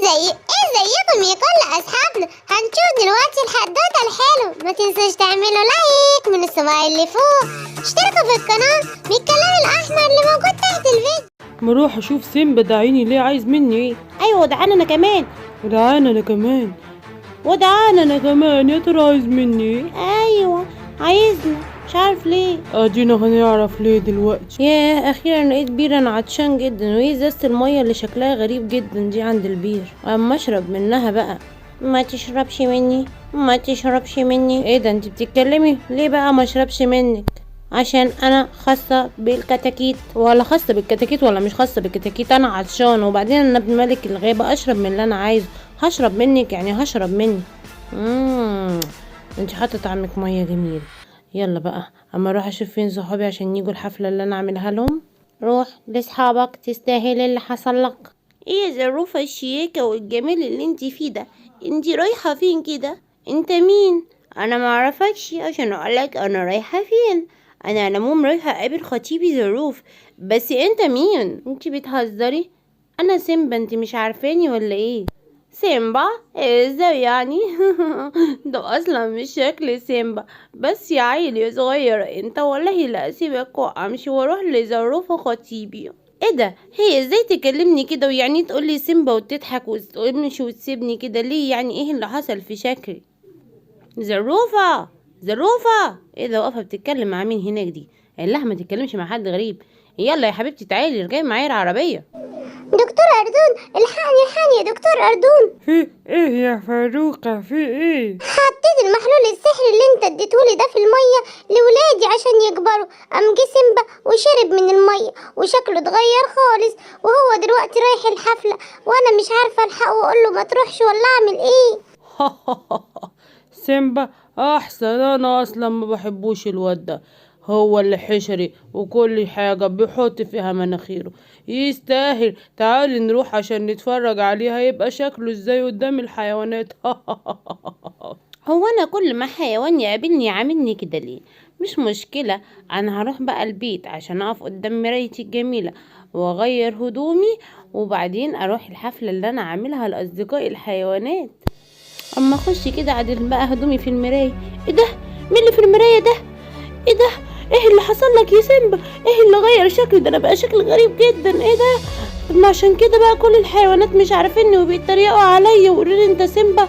ازيكم يا كل اصحابنا. هنشوف دلوقتي الحدوته الحلو. ما تنسوش تعملوا لايك من الصباع اللي فوق، اشتركوا في القناه بالكلام الاحمر اللي موجود تحت الفيديو. مروح اشوف سيمبا ده عيني ليه عايز مني ايه. ايوه ودعان انا كمان يا ترى عايز مني ايه. ايوه عايزنا، مش عارف ليه. ادينا هنعرف ليه دلوقتي. ياه اخيرا لقيت بير، انا عطشان جدا. وايه ازازه الميه اللي شكلها غريب جدا دي عند البير؟ اما اشرب منها بقى. ما تشربش مني. ايه ده انت بتتكلمي ليه بقى ما اشربش منك؟ عشان انا خاصه بالكتاكيت. ولا خاصه بالكتاكيت ولا مش خاصه بالكتاكيت، انا عطشان. وبعدين انا ابن ملك الغابه، اشرب من اللي انا عايزه. هشرب منك يعني هشرب مني. انت حاطه طعمك ميه جميل. يلا بقى اما اروح اشوف فين صحابي عشان يجوا الحفله اللي انا اعملها لهم. روح لاصحابك، تستاهل اللي حصل لك. ايه يا زروفه الشياكه والجمال اللي انت فيه ده؟ انت رايحه فين كده؟ انت مين؟ انا ما اعرفكش عشان اقولك انا رايحه فين. انا على العموم رايحه اقابل خطيبي ظروف. بس انت مين؟ انت بتهزري؟ انا سيمبا، انت مش عارفاني ولا ايه؟ سيمبا؟ ازاي يعني؟ ده اصلا مش شكل سيمبا، بس يا عيل يا صغير انت. والله لا اسيبك وامشي واروح لظروف خطيبي. ايه ده؟ هي ازاي تكلمني كده ويعني تقولي سيمبا وتضحك وتمشي وتسيبني كده ليه؟ يعني ايه اللي حصل في شكلي؟ زروفة ايه ده واقفه بتتكلم مع مين هناك دي؟ قال لها ما تتكلمش مع حد غريب. يلا يا حبيبتي تعالي ارجعي معايا العربيه. دكتور اردون، الحقني يا دكتور اردون. في ايه يا فاروقة؟ في ايه؟ حطيت المحلول السحري اللي انت اديتهولي ده في الميه لولادي عشان يكبروا. قام جه سيمبا وشرب من الميه وشكله اتغير خالص، وهو دلوقتي رايح الحفله وانا مش عارفه الحقه واقول له ما تروحش ولا اعمل ايه. سيمبا احسن، انا اصلا ما بحبوش الواد ده. هو اللي حشري وكل حاجة بيحط فيها مناخيره. يستاهل. تعالي نروح عشان نتفرج عليه هيبقى شكله ازاي قدام الحيوانات. هو انا كل ما حيوان يقابلني يعاملني كده ليه؟ مش مشكلة، انا هروح بقى البيت عشان اقف قدام مرايتي الجميلة واغير هدومي، وبعدين اروح الحفلة اللي انا عاملها لاصدقائي الحيوانات. اما اخش كده اعدل بقى هدومي في المراية. ايه ده؟ مين اللي في المراية ده؟ ايه ده؟ ايه اللي حصل لك يا سيمبا؟ ايه اللي غير شكلي ده؟ انا بقى شكلي غريب جدا. ايه ده؟ ما عشان كده بقى كل الحيوانات مش عارفيني وبيتريقوا عليا ويقولوا لي انت سيمبا.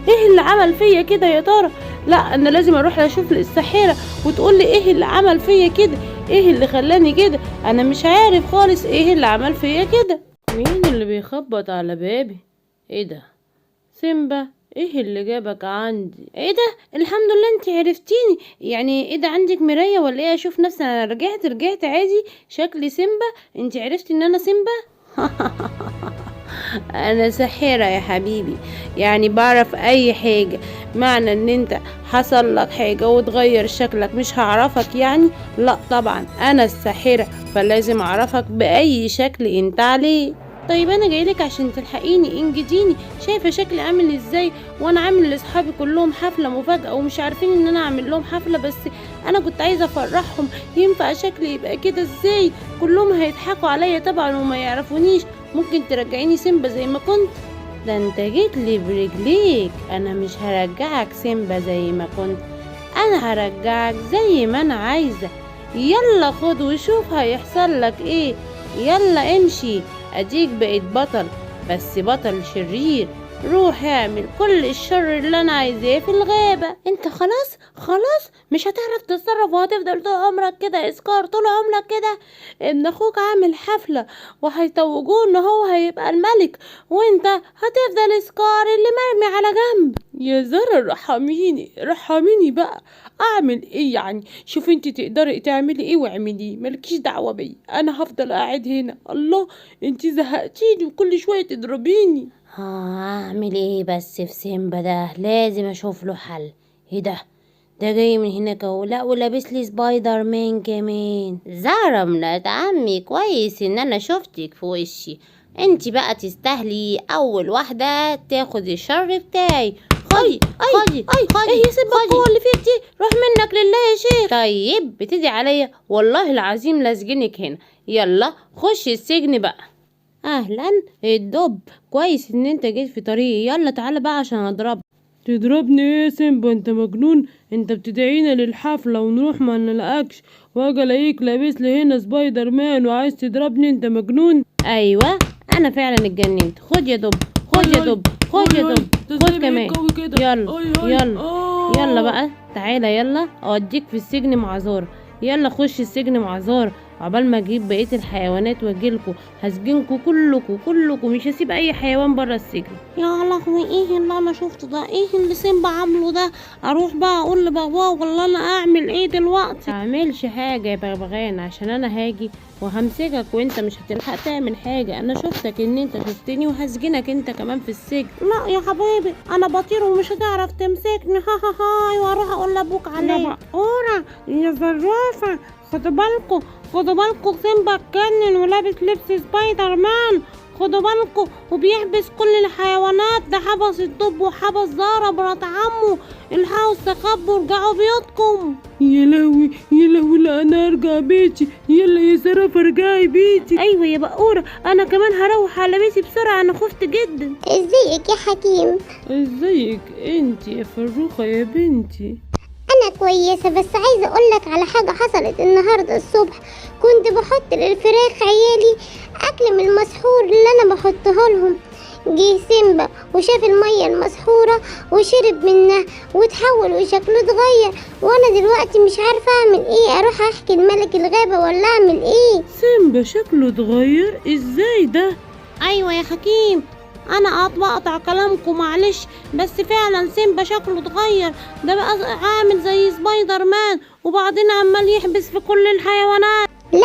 ايه اللي عمل فيا كده يا ترى؟ لا انا لازم اروح اشوف الساحره وتقول لي ايه اللي عمل فيا كده، ايه اللي خلاني كده. انا مش عارف خالص ايه اللي عمل فيا كده. مين اللي بيخبط على بابي؟ ايه ده؟ سيمبا ايه اللي جابك عندي؟ ايه ده؟ الحمد لله انت عرفتيني. يعني ايه ده؟ عندك مرايه ولا ايه؟ اشوف نفسي. انا رجعت عادي شكلي سيمبا. انت عرفتي ان انا سيمبا؟ انا ساحرة يا حبيبي، يعني بعرف اي حاجة. معنى ان انت حصل لك حاجة وتغير شكلك مش هعرفك يعني؟ لا طبعا انا الساحرة، فلازم اعرفك باي شكل انت عليه. طيب انا جايلك عشان تلحقيني انجديني. شايفه شكلي عامل ازاي؟ وانا عامل لاصحابي كلهم حفله مفاجاه ومش عارفين ان انا اعمل لهم حفله، بس انا كنت عايزه افرحهم. ينفع شكلي يبقى كده ازاي؟ كلهم هيضحكوا عليا طبعا وما يعرفونيش. ممكن ترجعيني سيمبا زي ما كنت؟ ده انت جيت لي برجليك. انا مش هرجعك سيمبا زي ما كنت، انا هرجعك زي ما انا عايزه. يلا خد وشوف هيحصل لك ايه. يلا امشي، اديك بقيت بطل، بس بطل شرير. روح اعمل كل الشر اللي انا عايزاه في الغابة. انت خلاص مش هتعرف تتصرف وهتفضل طول عمرك كده اسكار، طول عمرك كده. ابن اخوك عامل حفلة وهيتوجوه ان هو هيبقى الملك، وانت هتفضل اسكار اللي مرمي على جنب. يا زرا رحميني بقى. اعمل ايه يعني؟ شوفي انت تقدري تعملي ايه واعمليه، مالكيش دعوه بيا. انا هفضل قاعد هنا. الله، انت زهقتيني وكل شويه تضربيني. اعمل ايه بس في سيمبا ده؟ لازم اشوف له حل. ايه ده جاي من هناك اهو. لا ولابس لي سبايدر مان كمان. زهرة مرات عمي، كويس ان انا شفتك في وشي. انتي بقى تستاهلي اول واحدة تاخد الشر بتاعي. خدي ايه يا سيمبا القوه اللي فيك دي؟ روح منك لله يا شيخ. طيب بتدي عليا؟ والله العظيم لازجنك هنا. يلا خشي السجن بقى. اهلا الدب، كويس ان انت جيت في طريقي، يلا تعالى بقى عشان اضربك. تضربني ايه يا سيمبا؟ انت مجنون؟ انت بتدعينا للحفلة ونروح ما نلاقكش، واجي الاقيك لابس لي هنا سبايدر مان وعايز تضربني؟ انت مجنون. ايوه انا فعلا اتجننت. خد يا دب، خد يا دب، خد يا دب، خد كمان. يلا يلا يلا بقى تعالى، يلا اوديك في السجن مع زارة. يلا خش السجن مع زارة عقبال ما اجيب بقية الحيوانات واجيلكوا، هسجنكوا كلكوا، مش هسيب اي حيوان برا السجن. يا لهوي، ايه اللي انا شفته ده؟ ايه اللي سيمبا عامله ده؟ اروح بقى اقول لباباه ولا انا اعمل ايه دلوقتي؟ متعملش حاجة يا بغبغان، عشان انا هاجي وهمسكك وانت مش هتلحق تعمل حاجة. انا شفتك ان انت شفتني وهسجنك انت كمان في السجن. لا يا حبيبي انا بطير ومش هتعرف تمسكني. ها واروح اقول لابوك عليا. اورا يا زرافة، خدوا بالكوا سيمبا اتجنن ولابس لبس سبايدر مان. خدوا بالكوا، وبيحبس كل الحيوانات، ده حبس الدب وحبس زارة مرات عمه. الحقوا استخبوا ورجعوا بيوتكم. يا لهوي يا لهوي، لا انا ارجع بيتي. يلا يا زرافة ارجعي بيتي. ايوه يا بقورة، انا كمان هروح على بيتي بسرعة، انا خفت جدا. ازيك يا حكيم؟ ازيك انت يا فروخة يا بنتي؟ انا كويسه، بس عايزه اقولك على حاجه حصلت النهارده الصبح. كنت بحط للفراخ عيالي اكل من المسحور اللي انا بحطه لهم. جه سيمبا وشاف الميه المسحوره وشرب منها وتحول وشكله اتغير، وانا دلوقتي مش عارفه اعمل ايه. اروح احكي لملك الغابه ولا اعمل ايه؟ سيمبا شكله اتغير ازاي ده؟ ايوه يا حكيم، انا بقطع كلامكم معلش، بس فعلا سيمبا شكله اتغير، ده بقى عامل زي سبايدر مان، وبعدين عمال يحبس في كل الحيوانات. لا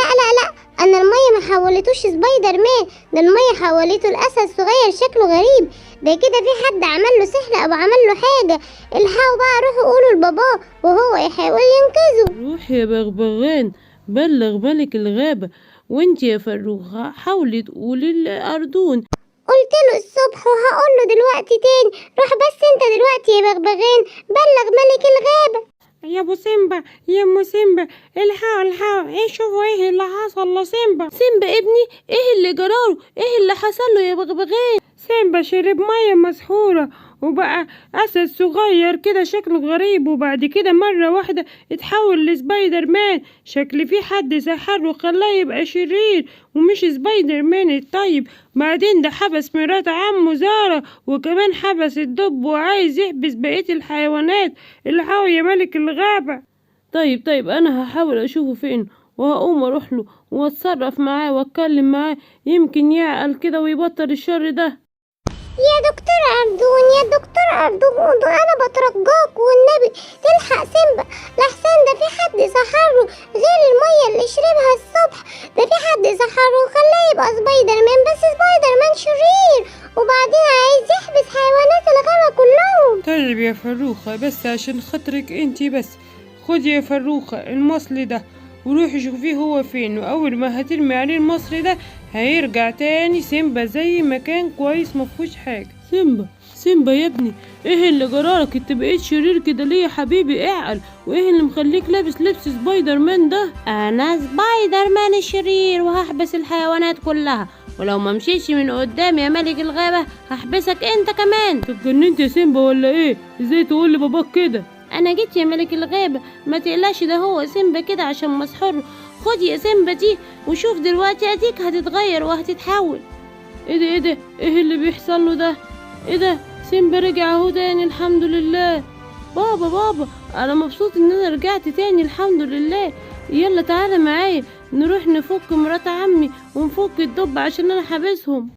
انا الميه ما حولتوش سبايدر مان، ده الميه حولته لاسد صغير شكله غريب. ده كده في حد عمل له سحر او عمل له حاجه. الحقوا بقى، روحوا قولوا لباباه وهو يحاول ينقذه. روح يا بغبغان بلغ ملك الغابة، وانت يا فروخة حاولي تقولي لأردون. قلت له الصبح وهقول له دلوقتي تاني. روح بس انت دلوقتي يا بغبغان بلغ ملك الغابة. يا ابو سيمبا، يا ام سيمبا، الحقوا ايه، شوفوا ايه اللي حصل لسيمبا. سيمبا ابني، ايه اللي جراله؟ ايه اللي حصل له يا بغبغان؟ سيمبا شرب ميه مسحورة وبقى اسد صغير كده شكله غريب، وبعد كده مرة واحدة اتحول لسبايدر مان. شكل في حد سحره وخلاه يبقى شرير ومش سبايدر مان الطيب. بعدين ده حبس مرات عمه زارة، وكمان حبس الدب وعايز يحبس بقية الحيوانات. الحقوا يا ملك الغابة. طيب انا هحاول اشوفه فين، وهقوم اروح له واتصرف معاه واتكلم معاه، يمكن يعقل كده ويبطل الشر ده. يا دكتور أردون، يا دكتور أردون، أنا بترجاك والنبي تلحق سيمبا، لحسن ده في حد سحره غير المية اللي شربها الصبح. ده في حد سحره وخلاه يبقى سبايدر مان، بس سبايدر مان شرير، وبعدين عايز يحبس حيوانات الغابة كلهم. طيب يا فروخة، بس عشان خاطرك انتي بس، خدي يا فروخة المصل ده وروحي شوفيه هو فين، واول ما هترمي عليه المصل ده هيرجع تاني سيمبا زي ما كان كويس مفهوش حاجة. سيمبا يا ابني، ايه اللي جرالك؟ انت بقيت شرير كده ليه يا حبيبي؟ اعقل، وايه اللي مخليك لابس لبس سبايدر مان ده؟ انا سبايدر مان الشرير وهحبس الحيوانات كلها، ولو ما مشيتش من قدام يا ملك الغابة هحبسك انت كمان. انت اتجننت يا سيمبا ولا ايه؟ ازاي تقول لباباك كده؟ انا جيت يا ملك الغابة، ما تقلقش، ده هو سيمبا كده عشان مسحور. خد يا سيمبا دي وشوف دلوقتي اديك هتتغير وهتتحول. ايه ده ايه اللي بيحصل له ده؟ ايه ده؟ سيمبا رجع اهو تاني، الحمد لله. بابا انا مبسوط ان انا رجعت تاني الحمد لله. يلا تعالى معايا نروح نفك مرات عمي ونفك الدب عشان انا حابسهم.